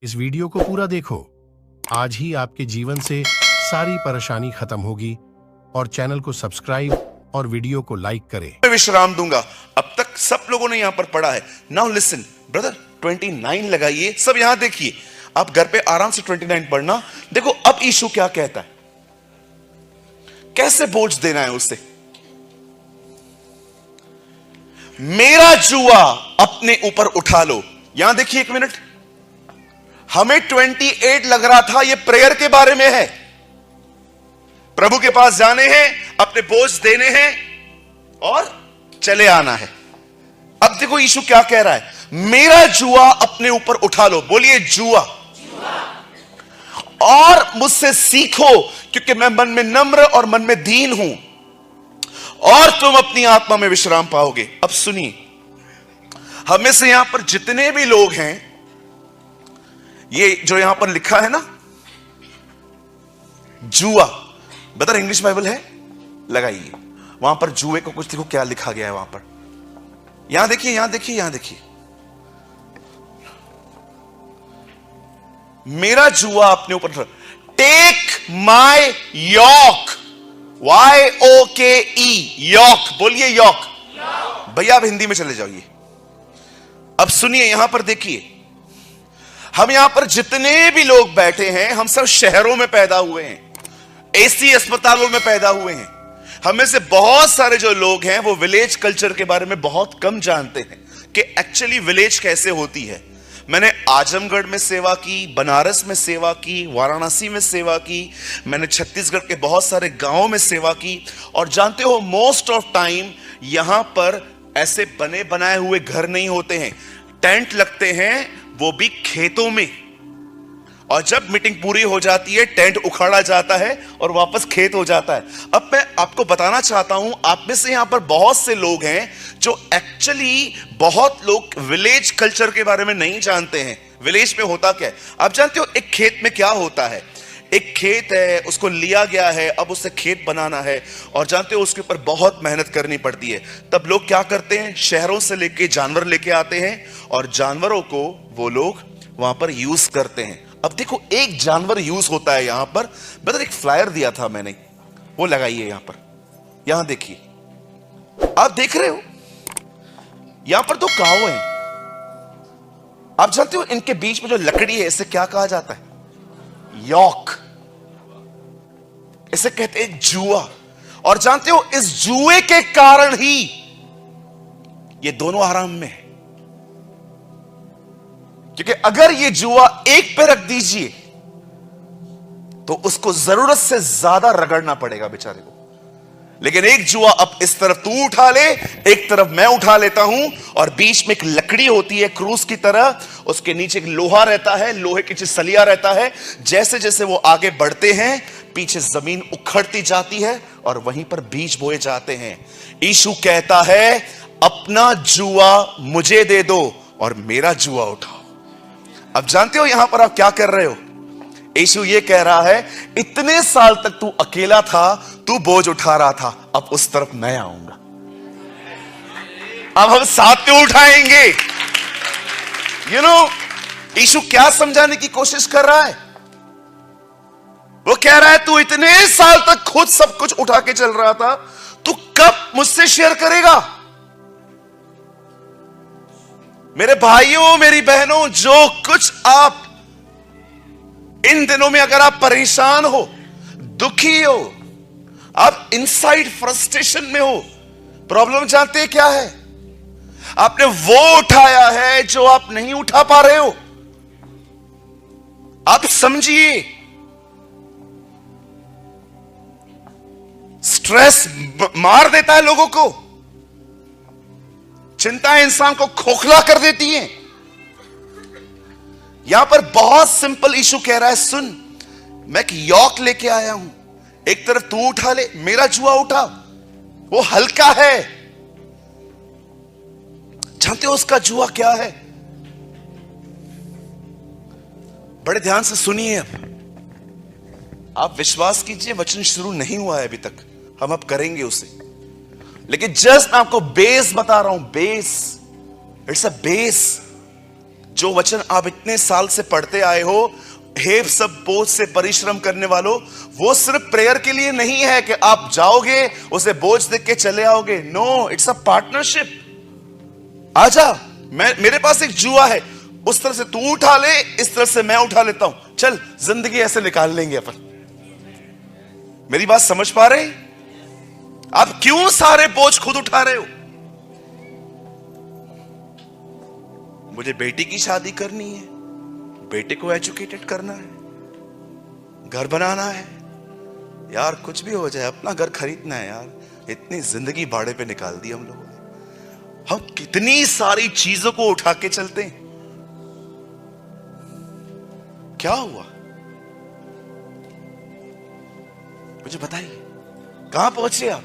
इस वीडियो को पूरा देखो। आज ही आपके जीवन से सारी परेशानी खत्म होगी और चैनल को सब्सक्राइब और वीडियो को लाइक करें। मैं विश्राम दूंगा। अब तक सब लोगों ने यहां पर पढ़ा है। नाउ लिसन ब्रदर, 29 लगाइए, सब यहां देखिए। आप घर पे आराम से 29 पढ़ना। देखो अब यीशु क्या कहता है, कैसे बोझ देना है उसे। मेरा जुआ अपने ऊपर उठा लो। यहां देखिए, 1 मिनट। हमें 28 लग रहा था ये प्रेयर के बारे में है। प्रभु के पास जाने हैं, अपने बोझ देने हैं और चले आना है। अब देखो यीशु क्या कह रहा है, मेरा जुआ अपने ऊपर उठा लो। बोलिए जुआ। और मुझसे सीखो क्योंकि मैं मन में नम्र और मन में दीन हूं, और तुम अपनी आत्मा में विश्राम पाओगे। अब सुनिए, हमें से यहां पर जितने भी लोग हैं, ये जो यहां पर लिखा है ना जुआ, बता इंग्लिश बाइबल है, लगाइए। वहां पर जुए को कुछ देखो क्या लिखा गया है वहां पर। यहां देखिए, यहां देखिए, यहां देखिए। मेरा जुआ अपने ऊपर, take my yoke, YOKE, yoke. बोलिए यॉक। भैया आप हिंदी में चले जाइए। अब सुनिए, यहां पर देखिए, हम यहां पर जितने भी लोग बैठे हैं, हम सब शहरों में पैदा हुए हैं, एसी अस्पतालों में पैदा हुए हैं। हमें से बहुत सारे जो लोग हैं वो विलेज कल्चर के बारे में बहुत कम जानते हैं कि एक्चुअली विलेज कैसे होती है। मैंने आजमगढ़ में सेवा की, बनारस में सेवा की, वाराणसी में सेवा की, मैंने छत्तीसगढ़ के बहुत सारे गांवों में सेवा की। और जानते हो, मोस्ट ऑफ टाइम यहां पर ऐसे बने बनाए हुए घर नहीं होते हैं, टेंट लगते हैं, वो भी खेतों में। और जब मीटिंग पूरी हो जाती है, टेंट उखाड़ा जाता है और वापस खेत हो जाता है। अब मैं आपको बताना चाहता हूं, आप में से यहां पर बहुत से लोग हैं जो एक्चुअली, बहुत लोग विलेज कल्चर के बारे में नहीं जानते हैं। विलेज में होता क्या है आप जानते हो? एक खेत में क्या होता है, एक खेत है, उसको लिया गया है, अब उसे खेत बनाना है, और जानते हो उसके ऊपर बहुत मेहनत करनी पड़ती है। तब लोग क्या करते हैं, शहरों से लेके जानवर लेके आते हैं और जानवरों को वो लोग वहां पर यूज करते हैं। अब देखो, एक जानवर यूज होता है यहां पर। बता, एक फ्लायर दिया था मैंने, वो लगाइए यहां पर। यहां देखिए, आप देख रहे हो यहां पर 2 काऊ हैं। आप जानते हो इनके बीच में जो लकड़ी है, इसे क्या कहा जाता है? यॉक। इसे कहते हैं जुआ। और जानते हो, इस जुए के कारण ही ये दोनों आराम में है। क्योंकि अगर ये जुआ एक पे रख दीजिए तो उसको जरूरत से ज्यादा रगड़ना पड़ेगा बेचारे को। लेकिन एक जुआ अब इस तरफ तू उठा ले, एक तरफ मैं उठा लेता हूं, और बीच में एक लकड़ी होती है क्रूस की तरह, उसके नीचे एक लोहा रहता है, लोहे के नीचे सलिया रहता है। जैसे जैसे वो आगे बढ़ते हैं, पीछे जमीन उखड़ती जाती है और वहीं पर बीज बोए जाते हैं। यीशु कहता है, अपना जुआ मुझे दे दो और मेरा जुआ उठाओ। अब जानते हो यहां पर आप क्या कर रहे हो? यीशु ये कह रहा है, इतने साल तक तू अकेला था, तू बोझ उठा रहा था, अब उस तरफ मैं आऊंगा, अब हम साथ में उठाएंगे। यीशु क्या समझाने की कोशिश कर रहा है? वो कह रहा है, तू इतने साल तक खुद सब कुछ उठा के चल रहा था, तू कब मुझसे शेयर करेगा? मेरे भाइयों, मेरी बहनों, जो कुछ आप इन दिनों में, अगर आप परेशान हो, दुखी हो, आप इनसाइड फ्रस्ट्रेशन में हो, प्रॉब्लम जानते हैं क्या है? आपने वो उठाया है जो आप नहीं उठा पा रहे हो। आप समझिए, स्ट्रेस मार देता है लोगों को, चिंता इंसान को खोखला कर देती है। यहां पर बहुत सिंपल यीशु कह रहा है, सुन, मैं एक यॉक लेके आया हूं, एक तरफ तू उठा ले, मेरा जुआ उठा, वो हल्का है। जानते हो उसका जुआ क्या है? बड़े ध्यान से सुनिए। अब आप विश्वास कीजिए, वचन शुरू नहीं हुआ है अभी तक, हम अब करेंगे उसे। लेकिन जस्ट मैं आपको बेस बता रहा हूं, बेस, इट्स अ बेस। जो वचन आप इतने साल से पढ़ते आए हो, हे सब बोझ से परिश्रम करने वालों, वो सिर्फ प्रेयर के लिए नहीं है कि आप जाओगे उसे बोझ देख के चले आओगे। No, it's a partnership. आजा, मेरे पास एक जुआ है, उस तरह से तू उठा ले, इस तरह से मैं उठा लेता हूं, चल जिंदगी ऐसे निकाल लेंगे अपन। मेरी बात समझ पा रहे? आप क्यों सारे बोझ खुद उठा रहे हो? मुझे बेटी की शादी करनी है, बेटे को एजुकेटेड करना है, घर बनाना है, यार कुछ भी हो जाए अपना घर खरीदना है। यार इतनी जिंदगी भाड़े पे निकाल दी हम लोगों ने। हम कितनी सारी चीजों को उठा के चलते हैं। क्या हुआ मुझे बताइए, कहां पहुंचे आप?